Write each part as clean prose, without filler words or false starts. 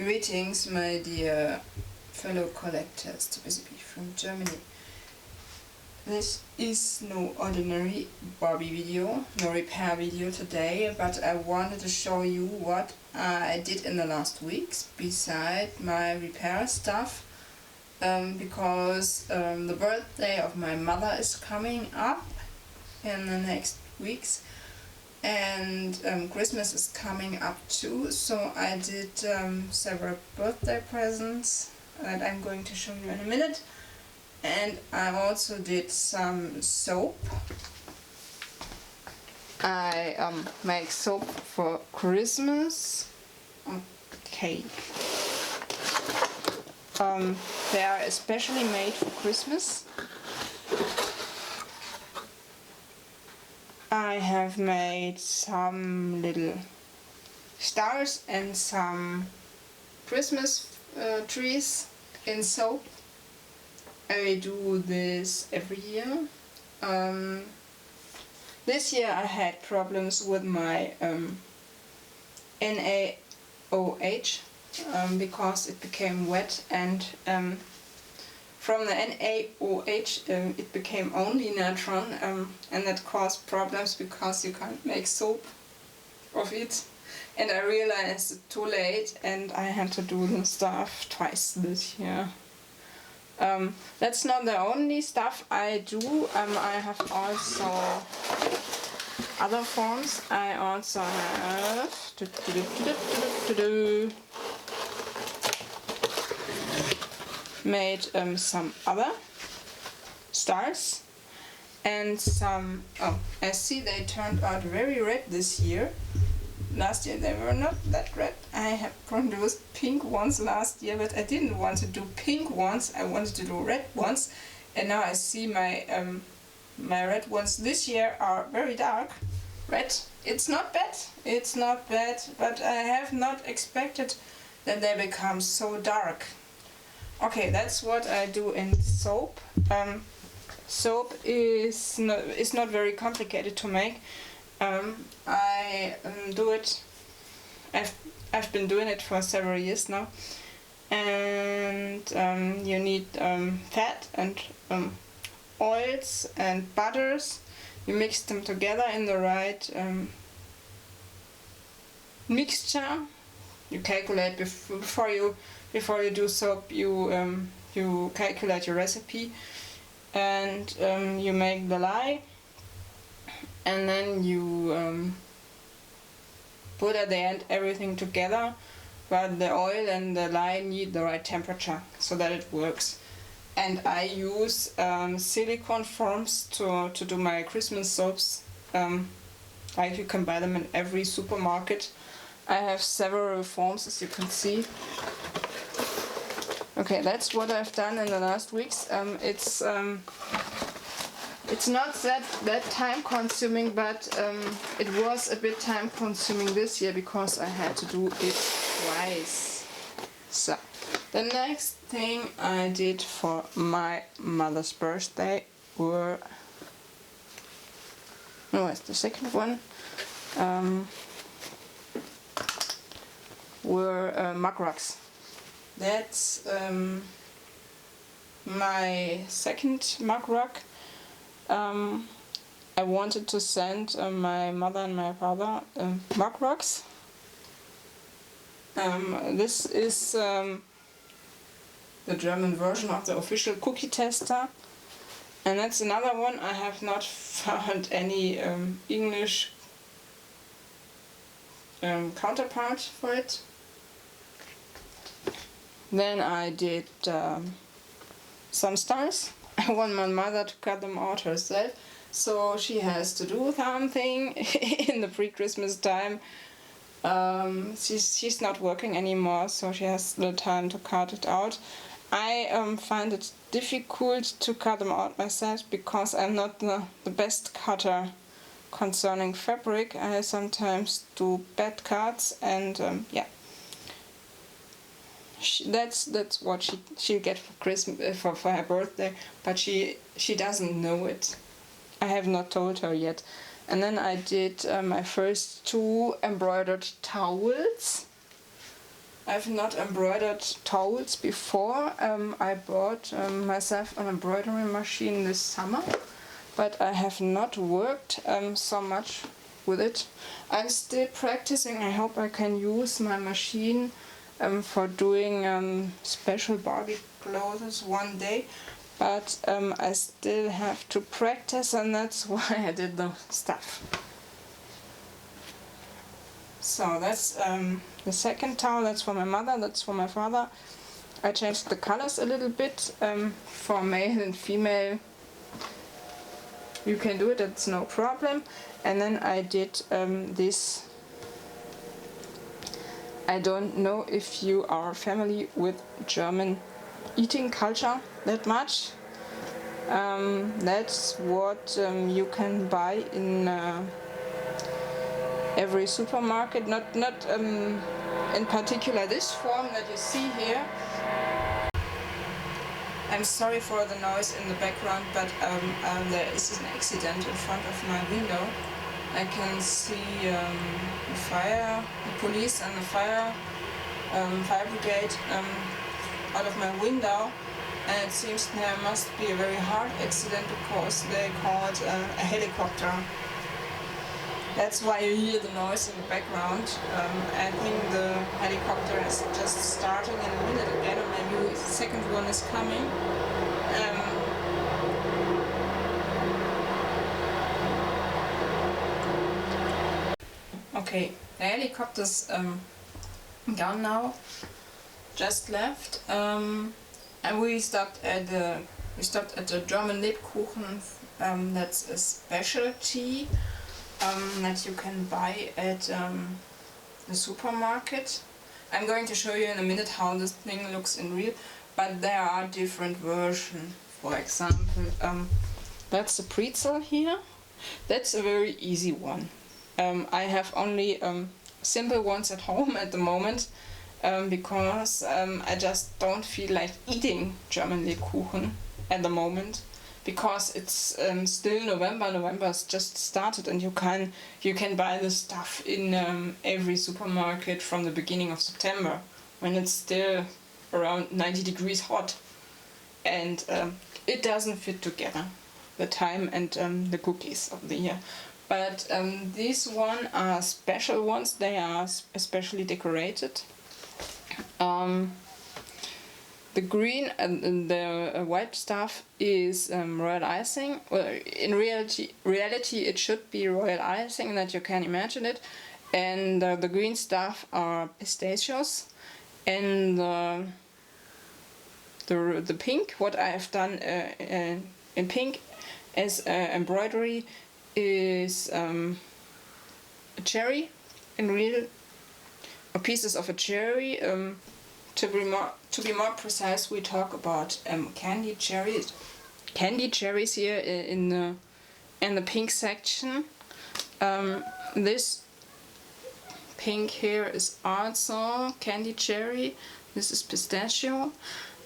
Greetings, my dear fellow collectors to Busybee from Germany. This is no ordinary Barbie video, no repair video today, but I wanted to show you what I did in the last weeks beside my repair stuff, because the birthday of my mother is coming up in the next weeks. And Christmas is coming up too, so I did several birthday presents that I'm going to show you in a minute. And I also did some soap. I make soap for Christmas. Okay. They are especially made for Christmas. I have made some little stars and some Christmas trees in soap. I do this every year. This year I had problems with my NaOH because it became wet, and from the NaOH it became only natron, and that caused problems because you can't make soap of it. And I realized it too late, and I had to do the stuff twice this year. That's not the only stuff I do. I have also other forms. I also have made some other stars and some, I see they turned out very red this year. Last year they were not that red. I have produced pink ones last year, but I didn't want to do pink ones, I wanted to do red ones, and now I see my my red ones this year are very dark red. It's not bad, but I have not expected that they become so dark. Okay, that's what I do in soap. Soap is not very complicated to make. I do it. I've been doing it for several years now, and you need fat and oils and butters. You mix them together in the right mixture. You calculate before you do soap. You calculate your recipe, and you make the lye, and then you put at the end everything together, but the oil and the lye need the right temperature so that it works. And I use silicone forms to do my Christmas soaps. Like, you can buy them in every supermarket. I have several forms, as you can see. Okay, that's what I've done in the last weeks. It's not that time consuming, but it was a bit time consuming this year because I had to do it twice. So, the next thing I did for my mother's birthday were... No, it's the second one. Were mugrugs. That's my second mug rug. I wanted to send my mother and my father mug rugs. This is the German version of the official cookie tester, and that's another one. I have not found any English counterpart for it. Then I did some stars. I want my mother to cut them out herself, so she has to do something in the pre-Christmas time. She's not working anymore, so she has the time to cut it out. I find it difficult to cut them out myself because I'm not the best cutter concerning fabric. I sometimes do bad cuts, and yeah. That's what she'll get for Christmas, for her birthday, but she doesn't know it. I have not told her yet. And then I did my first 2 embroidered towels. I've not embroidered towels before. I bought myself an embroidery machine this summer, but I have not worked so much with it. I'm still practicing. I hope I can use my machine for doing special Barbie clothes one day, but I still have to practice, and that's why I did the stuff. So that's the second towel. That's for my mother, that's for my father. I changed the colors a little bit for male and female. You can do it, it's no problem. And then I did this. I don't know if you are familiar with German eating culture that much. That's what you can buy in every supermarket, not in particular this form that you see here. I'm sorry for the noise in the background, but there is an accident in front of my window. I can see the fire, the police and the fire brigade out of my window, and it seems there must be a very hard accident because they called a helicopter. That's why you hear the noise in the background. I think the helicopter is just starting in a minute again, or maybe the second one is coming. Okay, the helicopter's gone now, just left, and we stopped at the German Lebkuchen. That's a specialty that you can buy at the supermarket. I'm going to show you in a minute how this thing looks in real, but there are different versions. For example, that's the pretzel here. That's a very easy one. I have only simple ones at home at the moment because I just don't feel like eating German Lebkuchen at the moment, because it's still November. November has just started, and you can buy the stuff in every supermarket from the beginning of September, when it's still around 90 degrees hot, and it doesn't fit together, the time and the cookies of the year. But these one are special ones. They are especially decorated. The green and the white stuff is royal icing. Well, in reality it should be royal icing, that you can imagine it. And the green stuff are pistachios. And the pink, what I have done in pink as embroidery, is a cherry, in real, or pieces of a cherry. To be more precise, we talk about candied cherries here in the pink section. This pink here is also candied cherry. This is pistachio.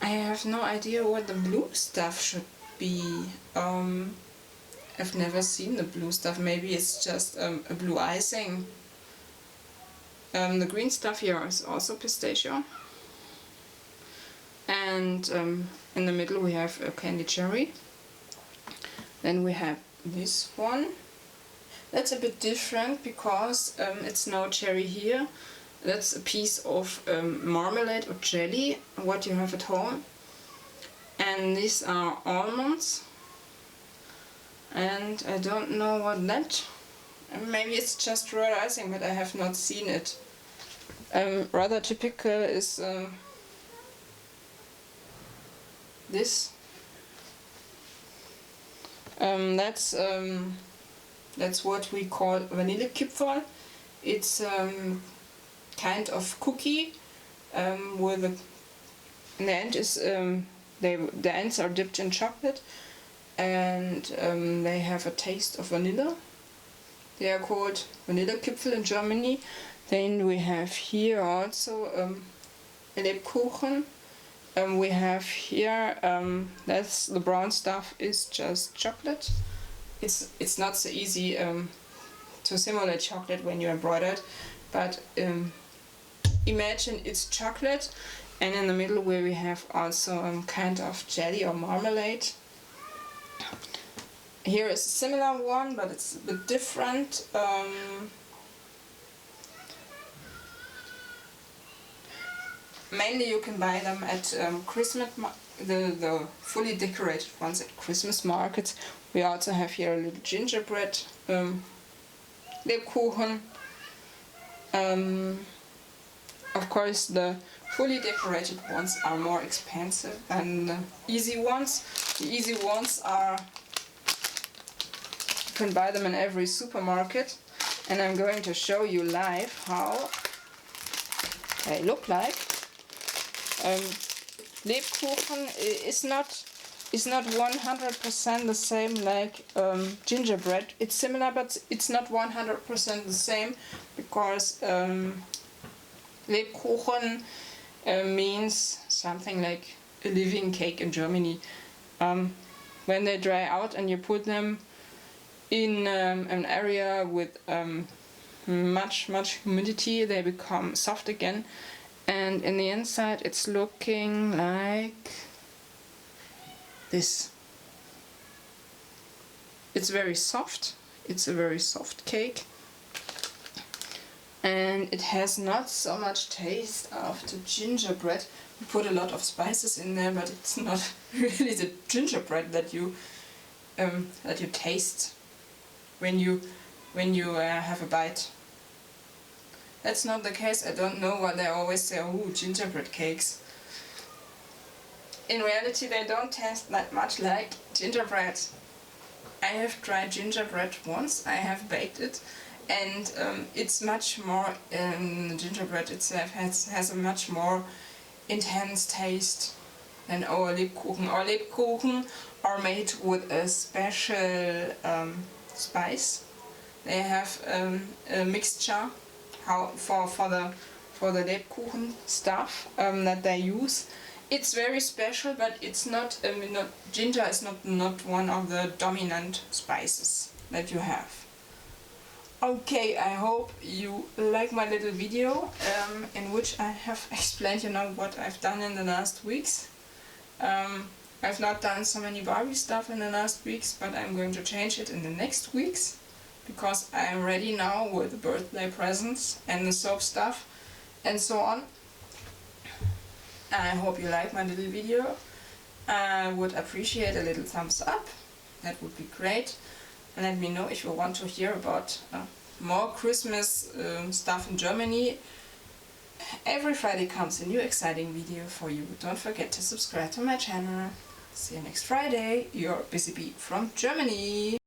I have no idea what the blue stuff should be. I've never seen the blue stuff. Maybe it's just a blue icing. The green stuff here is also pistachio. And in the middle we have a candied cherry. Then we have this one. That's a bit different because it's no cherry here. That's a piece of marmalade or jelly, what you have at home. And these are almonds. And I don't know what that. Maybe it's just royal icing, but I have not seen it. Rather typical is this. That's what we call Vanillekipferl. It's kind of cookie with in the end is the ends are dipped in chocolate, and they have a taste of vanilla. They are called Vanillekipferl in Germany. Then we have here also Lebkuchen. We have here, that's the brown stuff is just chocolate. It's not so easy to simulate chocolate when you embroider it, but imagine it's chocolate, and in the middle where we have also kind of jelly or marmalade. Here is a similar one, but it's a bit different. Mainly you can buy them at Christmas, the fully decorated ones at Christmas markets. We also have here a little gingerbread Lebkuchen. Of course, the fully decorated ones are more expensive than the easy ones. The easy ones are, you can buy them in every supermarket, and I'm going to show you live how they look like. Lebkuchen is not 100% the same like gingerbread. It's similar, but it's not 100% the same, because Lebkuchen means something like a living cake in Germany. When they dry out and you put them in an area with much humidity, they become soft again, and in the inside it's looking like this. It's very soft. It's a very soft cake, and it has not so much taste of the gingerbread. We put a lot of spices in there, but it's not really the gingerbread that you taste when you have a bite. That's not the case. I don't know why they always say, oh, gingerbread cakes. In reality, they don't taste that much like gingerbread. I have tried gingerbread once. I have baked it, and it's much more. The gingerbread itself has a much more intense taste than our Lebkuchen. Our Lebkuchen are made with a special spice. They have a mixture for the Lebkuchen stuff that they use. It's very special, but it's not, ginger is not one of the dominant spices that you have. Okay, I hope you like my little video in which I have explained, what I've done in the last weeks. I've not done so many Barbie stuff in the last weeks, but I'm going to change it in the next weeks, because I am ready now with the birthday presents and the soap stuff and so on. I hope you like my little video. I would appreciate a little thumbs up. That would be great. And let me know if you want to hear about more Christmas stuff in Germany. Every Friday comes a new exciting video for you. Don't forget to subscribe to my channel. See you next Friday. Your Busybee from Germany.